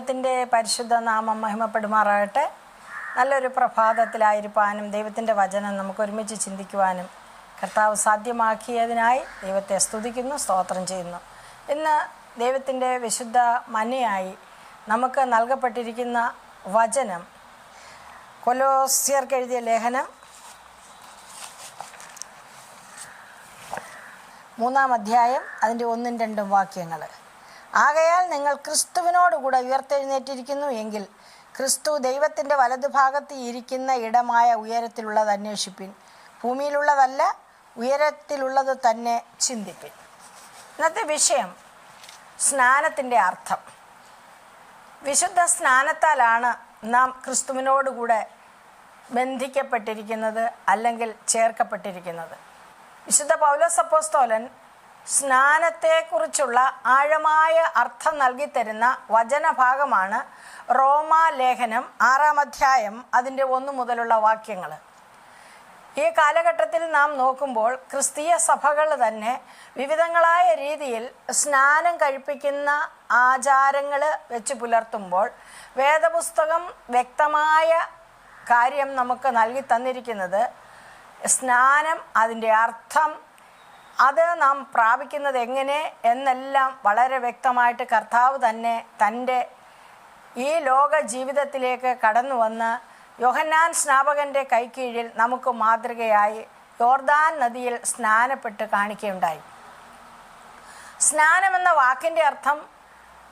ദൈവത്തിൻ്റെ പരിശുദ്ധ നാമം മഹിമപ്പെടുമാറാകട്ടെ. നല്ലൊരു പ്രഭാതത്തിലായിരിക്കാനും ദൈവത്തിൻ്റെ വചനം നമുക്ക് ഒരുമിച്ച് ചിന്തിക്കുവാനും കർത്താവ് സാധ്യമാക്കിയതിനായി ദൈവത്തെ സ്തുതിക്കുന്നു, സ്തോത്രം ചെയ്യുന്നു. ഇന്ന് ദൈവത്തിൻ്റെ വിശുദ്ധ മന്നയായി നമുക്ക് നൽകപ്പെട്ടിരിക്കുന്ന വചനം കൊലോസ്യർക്ക് എഴുതിയ ലേഖനം 3-ാം അധ്യായം അതിൻ്റെ 1-2 വാക്യങ്ങൾ. ആകയാൽ നിങ്ങൾ ക്രിസ്തുവിനോടുകൂടെ ഉയർത്തെഴുന്നേറ്റിരിക്കുന്നു എങ്കിൽ ക്രിസ്തു ദൈവത്തിൻ്റെ വലതുഭാഗത്ത് ഇരിക്കുന്ന ഇടമായ ഉയരത്തിലുള്ളത് അന്വേഷിപ്പിൻ, ഭൂമിയിലുള്ളതല്ല ഉയരത്തിലുള്ളത് തന്നെ ചിന്തിപ്പിൻ. ഇന്നത്തെ വിഷയം സ്നാനത്തിൻ്റെ അർത്ഥം. വിശുദ്ധ സ്നാനത്താലാണ് നാം ക്രിസ്തുവിനോടുകൂടെ ബന്ധിക്കപ്പെട്ടിരിക്കുന്നത് അല്ലെങ്കിൽ ചേർക്കപ്പെട്ടിരിക്കുന്നത്. വിശുദ്ധ പൗലോസ് അപ്പോസ്തലൻ സ്നാനത്തെക്കുറിച്ചുള്ള ആഴമായ അർത്ഥം നൽകിത്തരുന്ന വചനഭാഗമാണ് റോമാ ലേഖനം 6-ാം അധ്യായം അതിൻ്റെ 1 മുതലുള്ള വാക്യങ്ങൾ. ഈ കാലഘട്ടത്തിൽ നാം നോക്കുമ്പോൾ ക്രിസ്തീയ സഭകൾ തന്നെ വിവിധങ്ങളായ രീതിയിൽ സ്നാനം കഴിപ്പിക്കുന്ന ആചാരങ്ങൾ വെച്ച് പുലർത്തുമ്പോൾ വേദപുസ്തകം വ്യക്തമായ കാര്യം നമുക്ക് നൽകി തന്നിരിക്കുന്നത് സ്നാനം, അതിൻ്റെ അർത്ഥം, അത് നാം പ്രാപിക്കുന്നത് എങ്ങനെ എന്നെല്ലാം വളരെ വ്യക്തമായിട്ട് കർത്താവ് തന്നെ തൻ്റെ ഈ ലോക ജീവിതത്തിലേക്ക് കടന്നു വന്ന് യോഹന്നാൻ സ്നാപകൻ്റെ കൈക്കീഴിൽ നമുക്ക് മാതൃകയായി യോർദാൻ നദിയിൽ സ്നാനപ്പെട്ട് കാണിക്കുകയുണ്ടായി. സ്നാനമെന്ന വാക്കിൻ്റെ അർത്ഥം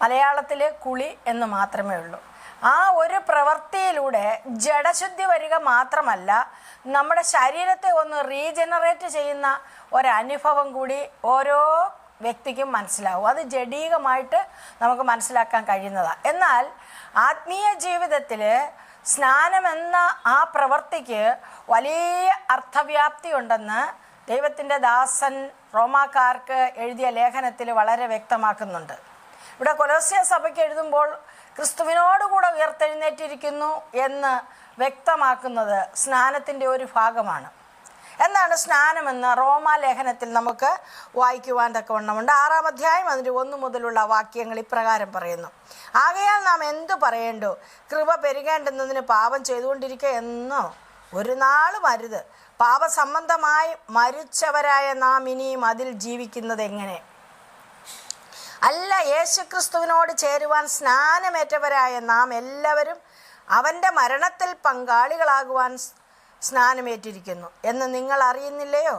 മലയാളത്തിൽ കുളി എന്ന് മാത്രമേ ഉള്ളൂ. ആ ഒരു പ്രവൃത്തിയിലൂടെ ജഡശുദ്ധി വരിക മാത്രമല്ല, നമ്മുടെ ശരീരത്തെ ഒന്ന് റീജനറേറ്റ് ചെയ്യുന്ന ഒരനുഭവം കൂടി ഓരോ വ്യക്തിക്കും മനസ്സിലാവും. അത് ജഡീകമായിട്ട് നമുക്ക് മനസ്സിലാക്കാൻ കഴിയുന്നതാണ്. എന്നാൽ ആത്മീയ ജീവിതത്തിൽ സ്നാനമെന്ന ആ പ്രവൃത്തിക്ക് വലിയ അർത്ഥവ്യാപ്തി ഉണ്ടെന്ന് ദൈവത്തിൻ്റെ ദാസൻ റോമാക്കാർക്ക് എഴുതിയ ലേഖനത്തിൽ വളരെ വ്യക്തമാക്കുന്നുണ്ട്. ഇവിടെ കൊലോസ്യ സഭയ്ക്ക് എഴുതുമ്പോൾ ക്രിസ്തുവിനോടുകൂടെ ഉയർത്തെഴുന്നേറ്റിരിക്കുന്നു എന്ന് വ്യക്തമാക്കുന്നത് സ്നാനത്തിൻ്റെ ഒരു ഭാഗമാണ്. എന്താണ് സ്നാനമെന്ന് റോമാ ലേഖനത്തിൽ നമുക്ക് വായിക്കുവാൻ തക്കവണ്ണമുണ്ട്. 6-ാം അധ്യായം അതിൻ്റെ 1 മുതലുള്ള വാക്യങ്ങൾ ഇപ്രകാരം പറയുന്നു. ആകയാൽ നാം എന്തു പറയേണ്ടു? കൃപ പെരുകേണ്ടുന്നതിന് പാപം ചെയ്തുകൊണ്ടിരിക്കുക എന്നോ ഒരു നാളും അരുത്. പാപസംബന്ധമായി മരിച്ചവരായ നാം ഇനിയും അതിൽ ജീവിക്കുന്നത് എങ്ങനെ? അല്ല, യേശുക്രിസ്തുവിനോട് ചേരുവാൻ സ്നാനമേറ്റവരായ നാം എല്ലാവരും അവൻ്റെ മരണത്തിൽ പങ്കാളികളാകുവാൻ സ്നാനമേറ്റിരിക്കുന്നു എന്ന് നിങ്ങൾ അറിയുന്നില്ലയോ?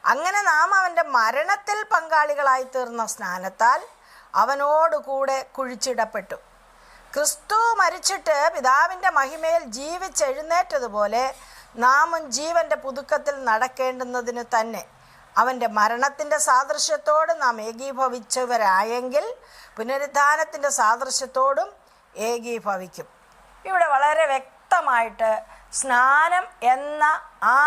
അങ്ങനെ നാം അവൻ്റെ മരണത്തിൽ പങ്കാളികളായി തീർന്ന സ്നാനത്താൽ അവനോടുകൂടെ കുഴിച്ചിടപ്പെട്ടു. ക്രിസ്തു മരിച്ചിട്ട് പിതാവിൻ്റെ മഹിമയിൽ ജീവിച്ചെഴുന്നേറ്റതുപോലെ നാമും ജീവൻ്റെ പുതുക്കത്തിൽ നടക്കേണ്ടുന്നതിന് തന്നെ അവൻ്റെ മരണത്തിൻ്റെ സാദൃശ്യത്തോട് നാം ഏകീഭവിച്ചവരായെങ്കിൽ പുനരുദ്ധാനത്തിൻ്റെ സാദൃശ്യത്തോടും ഏകീഭവിക്കും. ഇവിടെ വളരെ വ്യക്തമായിട്ട് സ്നാനം എന്ന ആ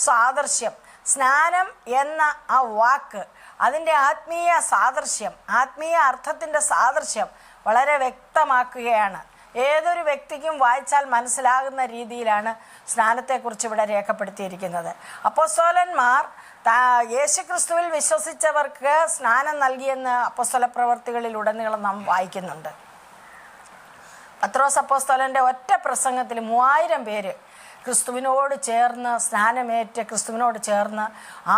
സാദൃശ്യം, സ്നാനം എന്ന ആ വാക്ക്, അതിൻ്റെ ആത്മീയ സാദൃശ്യം, ആത്മീയ അർത്ഥത്തിൻ്റെ സാദൃശ്യം വളരെ വ്യക്തമാക്കുകയാണ്. ഏതൊരു വ്യക്തിക്കും വായിച്ചാൽ മനസ്സിലാകുന്ന രീതിയിലാണ് സ്നാനത്തെക്കുറിച്ച് ഇവിടെ രേഖപ്പെടുത്തിയിരിക്കുന്നത്. അപ്പോസ്തലന്മാർ യേശുക്രിസ്തുവിൽ വിശ്വസിച്ചവർക്ക് സ്നാനം നൽകിയെന്ന് അപ്പോസ്തല പ്രവർത്തികളിലുടനീളം നാം വായിക്കുന്നുണ്ട്. പത്രോസ് അപ്പോസ്തലൻ്റെ ഒറ്റ പ്രസംഗത്തിൽ 3000 പേര് ക്രിസ്തുവിനോട് ചേർന്ന് സ്നാനമേറ്റ് ക്രിസ്തുവിനോട് ചേർന്ന്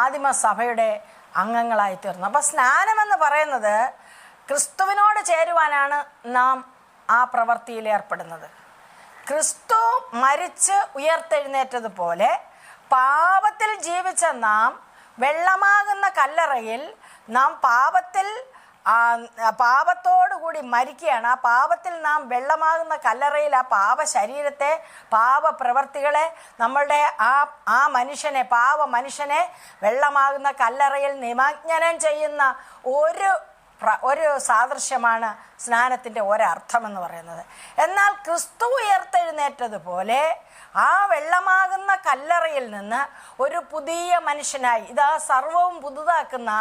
ആദിമ സഭയുടെ അംഗങ്ങളായി തീർന്നു. അപ്പോൾ സ്നാനമെന്ന് പറയുന്നത് ക്രിസ്തുവിനോട് ചേരുവാനാണ് നാം ആ പ്രവൃത്തിയിൽ ഏർപ്പെടുന്നത്. ക്രിസ്തു മരിച്ച് ഉയർത്തെഴുന്നേറ്റതുപോലെ പാപത്തിൽ ജീവിച്ച നാം വെള്ളമാകുന്ന കല്ലറയിൽ നാം പാപത്തോടുകൂടി മരിക്കുകയാണ്. ആ പാപത്തിൽ നാം വെള്ളമാകുന്ന കല്ലറയിൽ ആ പാപ ശരീരത്തെ, പാപ പ്രവൃത്തികളെ, നമ്മളുടെ ആ മനുഷ്യനെ, പാപ മനുഷ്യനെ വെള്ളമാകുന്ന കല്ലറയിൽ നിമജ്ഞനം ചെയ്യുന്ന ഒരു സാദൃശ്യമാണ് സ്നാനത്തിൻ്റെ ഒരർത്ഥമെന്ന് പറയുന്നത്. എന്നാൽ ക്രിസ്തു ഉയർത്തെഴുന്നേറ്റതുപോലെ ആ വെള്ളമാകുന്ന കല്ലറയിൽ നിന്ന് ഒരു പുതിയ മനുഷ്യനായി ഇതാ സർവവും പുതുതാക്കുന്ന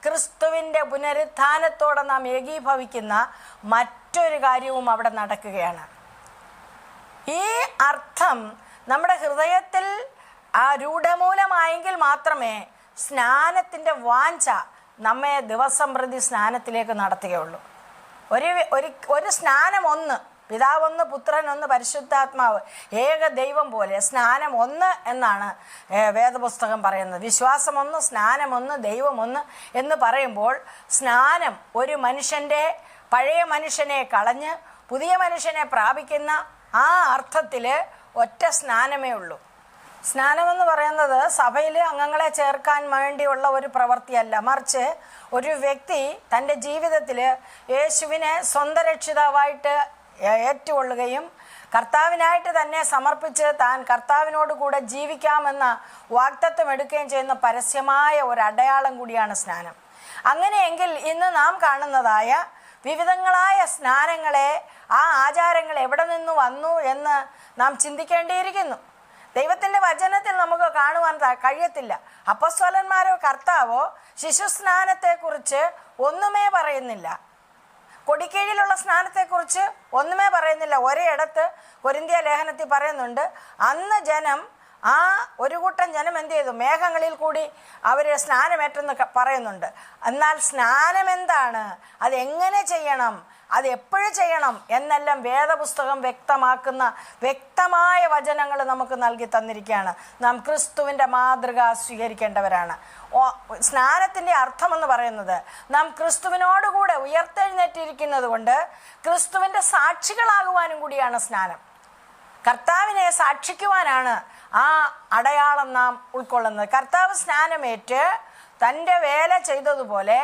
ക്രിസ്തുവിൻ്റെ പുനരുത്ഥാനത്തോടെ നാം ഏകീഭവിക്കുന്ന മറ്റൊരു കാര്യവും അവിടെ നടക്കുകയാണ്. ഈ അർത്ഥം നമ്മുടെ ഹൃദയത്തിൽ രൂഢമൂലമായെങ്കിൽ മാത്രമേ സ്നാനത്തിൻ്റെ വാഞ്ച നമ്മെ ദിവസം പ്രതി സ്നാനത്തിലേക്ക് നടത്തുകയുള്ളൂ. ഒരു സ്നാനം ഒന്ന് പിതാവൊന്ന്, പുത്രനൊന്ന്, പരിശുദ്ധാത്മാവ്, ഏക ദൈവം പോലെ. സ്നാനം ഒന്ന് എന്നാണ് വേദപുസ്തകം പറയുന്നത്. വിശ്വാസം ഒന്ന്, സ്നാനം ഒന്ന്, ദൈവം ഒന്ന് എന്ന് പറയുമ്പോൾ സ്നാനം ഒരു മനുഷ്യൻ്റെ പഴയ മനുഷ്യനെ കളഞ്ഞ് പുതിയ മനുഷ്യനെ പ്രാപിക്കുന്ന ആ അർത്ഥത്തിൽ ഒറ്റ സ്നാനമേ ഉള്ളൂ. സ്നാനമെന്ന് പറയുന്നത് സഭയിൽ അംഗങ്ങളെ ചേർക്കാൻ വേണ്ടിയുള്ള ഒരു പ്രവൃത്തിയല്ല, മറിച്ച് ഒരു വ്യക്തി തൻ്റെ ജീവിതത്തിൽ യേശുവിനെ സ്വന്തം രക്ഷിതാവായിട്ട് ഏറ്റുകൊള്ളുകയും കർത്താവിനായിട്ട് തന്നെ സമർപ്പിച്ച് താൻ കർത്താവിനോട് കൂടെ ജീവിക്കാമെന്ന വാഗ്ദത്തം എടുക്കുകയും ചെയ്യുന്ന പരസ്യമായ ഒരു അടയാളം കൂടിയാണ് സ്നാനം. അങ്ങനെയെങ്കിൽ ഇന്ന് നാം കാണുന്നതായ വിവിധങ്ങളായ സ്നാനങ്ങളെ, ആ ആചാരങ്ങൾ എവിടെ നിന്ന് വന്നു എന്ന് നാം ചിന്തിക്കേണ്ടിയിരിക്കുന്നു. ദൈവത്തിൻ്റെ വചനത്തിൽ നമുക്ക് കാണുവാൻ കഴിയത്തില്ല. അപ്പോസ്തലന്മാരോ കർത്താവോ ശിശുസ്നാനത്തെക്കുറിച്ച് ഒന്നുമേ പറയുന്നില്ല. കൊടിക്കീഴിലുള്ള സ്നാനത്തെക്കുറിച്ച് ഒന്നുമേ പറയുന്നില്ല. ഒരിടത്ത് കൊരിന്ത്യ ലേഖനത്തിൽ പറയുന്നുണ്ട്, അന്ന് ജനം, ആ ഒരു കൂട്ടം ജനം എന്ത് ചെയ്തു? മേഘങ്ങളിൽ കൂടി അവർ സ്നാനമേറ്റെന്ന് പറയുന്നുണ്ട്. എന്നാൽ സ്നാനം എന്താണ്, അതെങ്ങനെ ചെയ്യണം, അത് എപ്പോഴും ചെയ്യണം എന്നെല്ലാം വേദപുസ്തകം വ്യക്തമാക്കുന്ന വ്യക്തമായ വചനങ്ങൾ നമുക്ക് നൽകി തന്നിരിക്കുകയാണ്. നാം ക്രിസ്തുവിൻ്റെ മാതൃക സ്വീകരിക്കേണ്ടവരാണ്. സ്നാനത്തിൻ്റെ അർത്ഥമെന്ന് പറയുന്നത് നാം ക്രിസ്തുവിനോടുകൂടെ ഉയർത്തെഴുന്നേറ്റിരിക്കുന്നത് കൊണ്ട് ക്രിസ്തുവിൻ്റെ സാക്ഷികളാകുവാനും കൂടിയാണ് സ്നാനം. കർത്താവിനെ സാക്ഷിക്കുവാനാണ് ആ അടയാളം നാം ഉൾക്കൊള്ളുന്നത്. കർത്താവ് സ്നാനമേറ്റ് തൻ്റെ വേല ചെയ്തതുപോലെ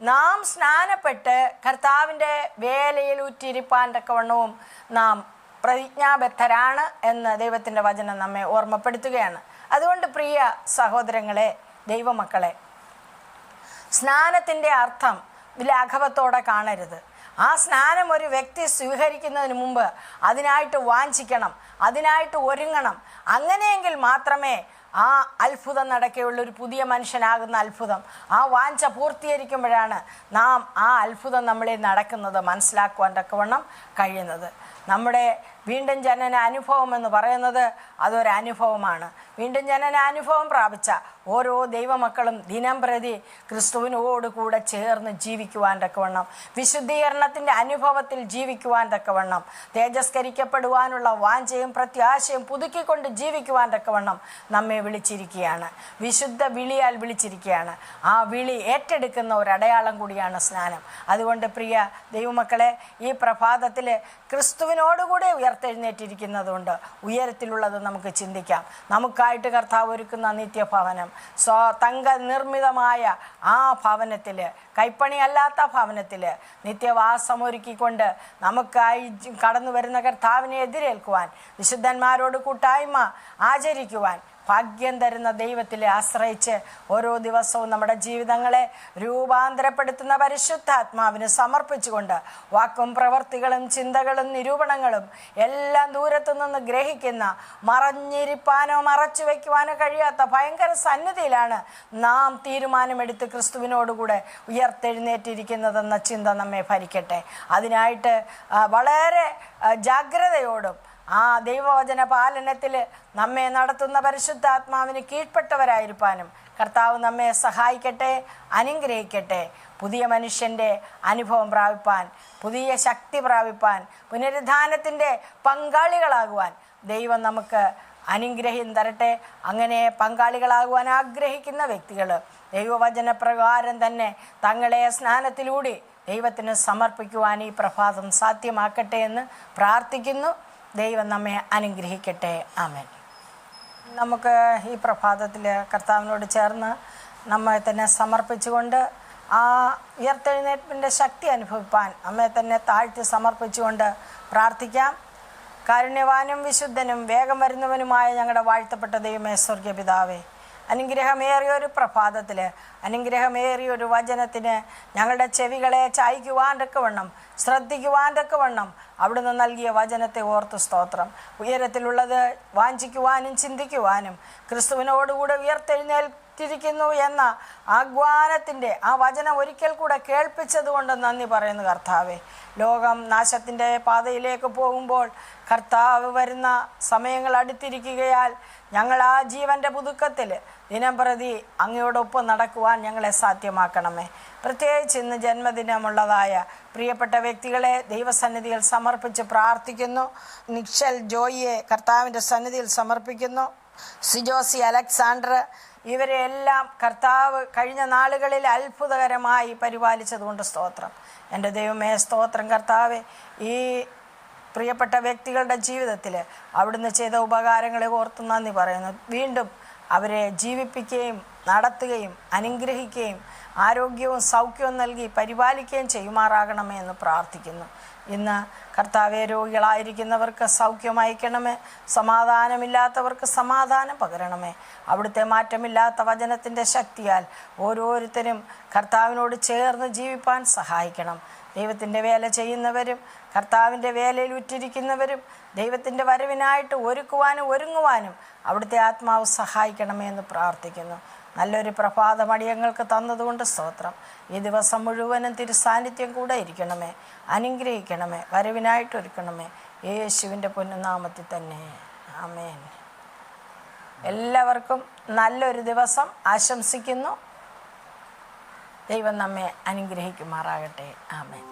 നാം സ്നാനപ്പെട്ട് കർത്താവിൻ്റെ വേലയിൽ ഉറ്റിരിപ്പാൻ തക്കവണ്ണവും നാം പ്രതിജ്ഞാബദ്ധരാണ് എന്ന് ദൈവത്തിൻ്റെ വചനം നമ്മെ ഓർമ്മപ്പെടുത്തുകയാണ്. അതുകൊണ്ട് പ്രിയ സഹോദരങ്ങളെ, ദൈവമക്കളെ, സ്നാനത്തിൻ്റെ അർത്ഥം ലാഘവത്തോടെ കാണരുത്. ആ സ്നാനം ഒരു വ്യക്തി സ്വീകരിക്കുന്നതിന് മുമ്പ് അതിനായിട്ട് വാഞ്ചിക്കണം, അതിനായിട്ട് ഒരുങ്ങണം. അങ്ങനെയെങ്കിൽ മാത്രമേ ആ അത്ഭുതം നടക്കുകയുള്ളൂ. ഒരു പുതിയ മനുഷ്യനാകുന്ന അത്ഭുതം, ആ വാഞ്ച പൂർത്തീകരിക്കുമ്പോഴാണ് നാം ആ അത്ഭുതം നമ്മളിൽ നടക്കുന്നത് മനസ്സിലാക്കുവാൻ തക്കവണ്ണം കഴിയുന്നത്. നമ്മുടെ വീണ്ടും ജനന അനുഭവം എന്ന് പറയുന്നത് അതൊരനുഭവമാണ്. വീണ്ടും ജനന അനുഭവം പ്രാപിച്ച ഓരോ ദൈവമക്കളും ദിനം പ്രതി ക്രിസ്തുവിനോട് കൂടെ ചേർന്ന് ജീവിക്കുവാൻ തക്കവണ്ണം, വിശുദ്ധീകരണത്തിൻ്റെ അനുഭവത്തിൽ ജീവിക്കുവാൻ തക്കവണ്ണം, തേജസ്കരിക്കപ്പെടുവാനുള്ള വാഞ്ചയും പ്രത്യാശയും പുതുക്കിക്കൊണ്ട് ജീവിക്കുവാൻ തക്കവണ്ണം നമ്മെ വിളിച്ചിരിക്കുകയാണ്. വിശുദ്ധ വിളിയാൽ വിളിച്ചിരിക്കുകയാണ്. ആ വിളി ഏറ്റെടുക്കുന്ന ഒരു അടയാളം കൂടിയാണ് സ്നാനം. അതുകൊണ്ട് പ്രിയ ദൈവമക്കളെ, ഈ പ്രഭാതത്തിൽ ക്രിസ്തുവിനോടുകൂടെ ഉയർത്തെഴുന്നേറ്റിരിക്കുന്നതുകൊണ്ട് ഉയരത്തിലുള്ളത് നമുക്ക് ചിന്തിക്കാം. നമുക്കായിട്ട് കർത്താവ് ഒരുക്കുന്ന നിത്യഭവനം, തങ്ക നിർമ്മിതമായ ആ ഭവനത്തിൽ, കൈപ്പണിയല്ലാത്ത ഭവനത്തിൽ നിത്യവാസമൊരുക്കിക്കൊണ്ട് നമുക്കായി കടന്നു വരുന്ന കർത്താവിനെ എതിരേൽക്കുവാൻ, വിശുദ്ധന്മാരോട് കൂട്ടായ്മ ആചരിക്കുവാൻ ഭാഗ്യം തരുന്ന ദൈവത്തിൽ ആശ്രയിച്ച് ഓരോ ദിവസവും നമ്മുടെ ജീവിതങ്ങളെ രൂപാന്തരപ്പെടുത്തുന്ന പരിശുദ്ധാത്മാവിന് സമർപ്പിച്ചുകൊണ്ട് വാക്കും പ്രവർത്തികളും ചിന്തകളും നിരൂപണങ്ങളും എല്ലാം ദൂരത്തു നിന്ന് ഗ്രഹിക്കുന്ന, മറഞ്ഞിരിപ്പാനോ മറച്ചു വയ്ക്കുവാനോ കഴിയാത്ത ഭയങ്കര സന്നിധിയിലാണ് നാം തീരുമാനമെടുത്ത് ക്രിസ്തുവിനോടുകൂടെ ഉയർത്തെഴുന്നേറ്റിരിക്കുന്നതെന്ന ചിന്ത നമ്മെ ഭരിക്കട്ടെ. അതിനായിട്ട് വളരെ ജാഗ്രതയോടും ആ ദൈവവചന പാലനത്തിൽ നമ്മെ നടത്തുന്ന പരിശുദ്ധാത്മാവിന് കീഴ്പ്പെട്ടവരായിരിക്കാനും കർത്താവ് നമ്മെ സഹായിക്കട്ടെ, അനുഗ്രഹിക്കട്ടെ. പുതിയ മനുഷ്യൻ്റെ അനുഭവം പ്രാപിപ്പാൻ, പുതിയ ശക്തി പ്രാപിപ്പാൻ, പുനരുദ്ധാനത്തിൻ്റെ പങ്കാളികളാകുവാൻ ദൈവം നമുക്ക് അനുഗ്രഹം തരട്ടെ. അങ്ങനെ പങ്കാളികളാകുവാൻ ആഗ്രഹിക്കുന്ന വ്യക്തികൾ ദൈവവചന പ്രകാരം തന്നെ തങ്ങളെ സ്നാനത്തിലൂടെ ദൈവത്തിന് സമർപ്പിക്കുവാൻ ഈ പ്രഭാതം സാധ്യമാക്കട്ടെ എന്ന് പ്രാർത്ഥിക്കുന്നു. ദൈവം നമ്മെ അനുഗ്രഹിക്കട്ടെ. ആമേൻ. നമുക്ക് ഈ പ്രഭാതത്തിൽ കർത്താവിനോട് ചേർന്ന് നമ്മെ തന്നെ സമർപ്പിച്ചുകൊണ്ട് ആ ഉയർത്തെഴുന്നേൽപ്പിൻ്റെ ശക്തി അനുഭവിപ്പാൻ നമ്മെ തന്നെ താഴ്ത്തി സമർപ്പിച്ചുകൊണ്ട് പ്രാർത്ഥിക്കാം. കാരുണ്യവാനും വിശുദ്ധനും വേഗം വരുന്നവനുമായ ഞങ്ങളുടെ വാഴ്ത്തപ്പെട്ട ദൈവമേ, സ്വർഗീയ പിതാവേ, അനുഗ്രഹമേറിയൊരു പ്രഭാതത്തിൽ, അനുഗ്രഹമേറിയൊരു വചനത്തിന് ഞങ്ങളുടെ ചെവികളെ ചായ്ക്കുവാൻ തക്കവണ്ണം, ശ്രദ്ധിക്കുവാൻ തക്കവണ്ണം അവിടുന്ന് നൽകിയ വചനത്തെ ഓർത്ത് സ്തോത്രം. ഉയരത്തിലുള്ളത് വാഞ്ചിക്കുവാനും ചിന്തിക്കുവാനും ക്രിസ്തുവിനോടുകൂടെ ഉയർത്തെഴുന്നേൽത്തിരിക്കുന്നു എന്ന ആഹ്വാനത്തിൻ്റെ ആ വചനം ഒരിക്കൽ കൂടെ കേൾപ്പിച്ചതുകൊണ്ട് നന്ദി പറയുന്നു കർത്താവേ. ലോകം നാശത്തിൻ്റെ പാതയിലേക്ക് പോകുമ്പോൾ കർത്താവ് വരുന്ന സമയങ്ങൾ അടുത്തിരിക്കുകയാൽ ഞങ്ങൾ ആ ജീവൻ്റെ പുതുക്കത്തിൽ ദിനംപ്രതി അങ്ങയോടൊപ്പം നടക്കുവാൻ ഞങ്ങളെ സാധ്യമാക്കണമേ. പ്രത്യേകിച്ച് ഇന്ന് ജന്മദിനമുള്ളതായ പ്രിയപ്പെട്ട വ്യക്തികളെ ദൈവസന്നിധിയിൽ സമർപ്പിച്ച് പ്രാർത്ഥിക്കുന്നു. നിക്ഷൽ ജോയിയെ കർത്താവിൻ്റെ സന്നിധിയിൽ സമർപ്പിക്കുന്നു. സിജോസി അലക്സാണ്ടർ, ഇവരെല്ലാം കർത്താവ് കഴിഞ്ഞ നാളുകളിൽ അത്ഭുതകരമായി പരിപാലിച്ചതുകൊണ്ട് സ്തോത്രം. എൻ്റെ ദൈവമേ സ്തോത്രം. കർത്താവെ, ഈ പ്രിയപ്പെട്ട വ്യക്തികളുടെ ജീവിതത്തിൽ അവിടുന്ന് ചെയ്ത ഉപകാരങ്ങളെ ഓർത്ത് നന്ദി പറയുന്നു. വീണ്ടും അവരെ ജീവിപ്പിക്കുകയും നടത്തുകയും അനുഗ്രഹിക്കുകയും ആരോഗ്യവും സൗഖ്യവും നൽകി പരിപാലിക്കുകയും ചെയ്യുമാറാകണമേ എന്ന് പ്രാർത്ഥിക്കുന്നു. ഇന്ന് കർത്താവെ, രോഗികളായിരിക്കുന്നവർക്ക് സൗഖ്യം അയക്കണമേ. സമാധാനമില്ലാത്തവർക്ക് സമാധാനം പകരണമേ. അവിടുത്തെ മാറ്റമില്ലാത്ത വചനത്തിൻ്റെ ശക്തിയാൽ ഓരോരുത്തരും കർത്താവിനോട് ചേർന്ന് ജീവിപ്പാൻ സഹായിക്കണം. ദൈവത്തിൻ്റെ വേല ചെയ്യുന്നവരും കർത്താവിൻ്റെ വേലയിൽ ഉറ്റിരിക്കുന്നവരും ദൈവത്തിൻ്റെ വരവിനായിട്ട് ഒരുങ്ങുവാനും അവിടുത്തെ ആത്മാവ് സഹായിക്കണമേ എന്ന് പ്രാർത്ഥിക്കുന്നു. നല്ലൊരു പ്രഭാതം അടിയങ്ങൾക്ക് തന്നതുകൊണ്ട് സ്തോത്രം. ഈ ദിവസം മുഴുവനും തിരുസാന്നിധ്യം കൂടെ ഇരിക്കണമേ, അനുഗ്രഹിക്കണമേ, വരവിനായിട്ട് ഒരുക്കണമേ. യേശുവിൻ്റെ പൊന്നുനാമത്തിൽ തന്നെ ആമേൻ. എല്ലാവർക്കും നല്ലൊരു ദിവസം ആശംസിക്കുന്നു. ദൈവം നമ്മെ അനുഗ്രഹിക്കുമാറാകട്ടെ. ആമേൻ.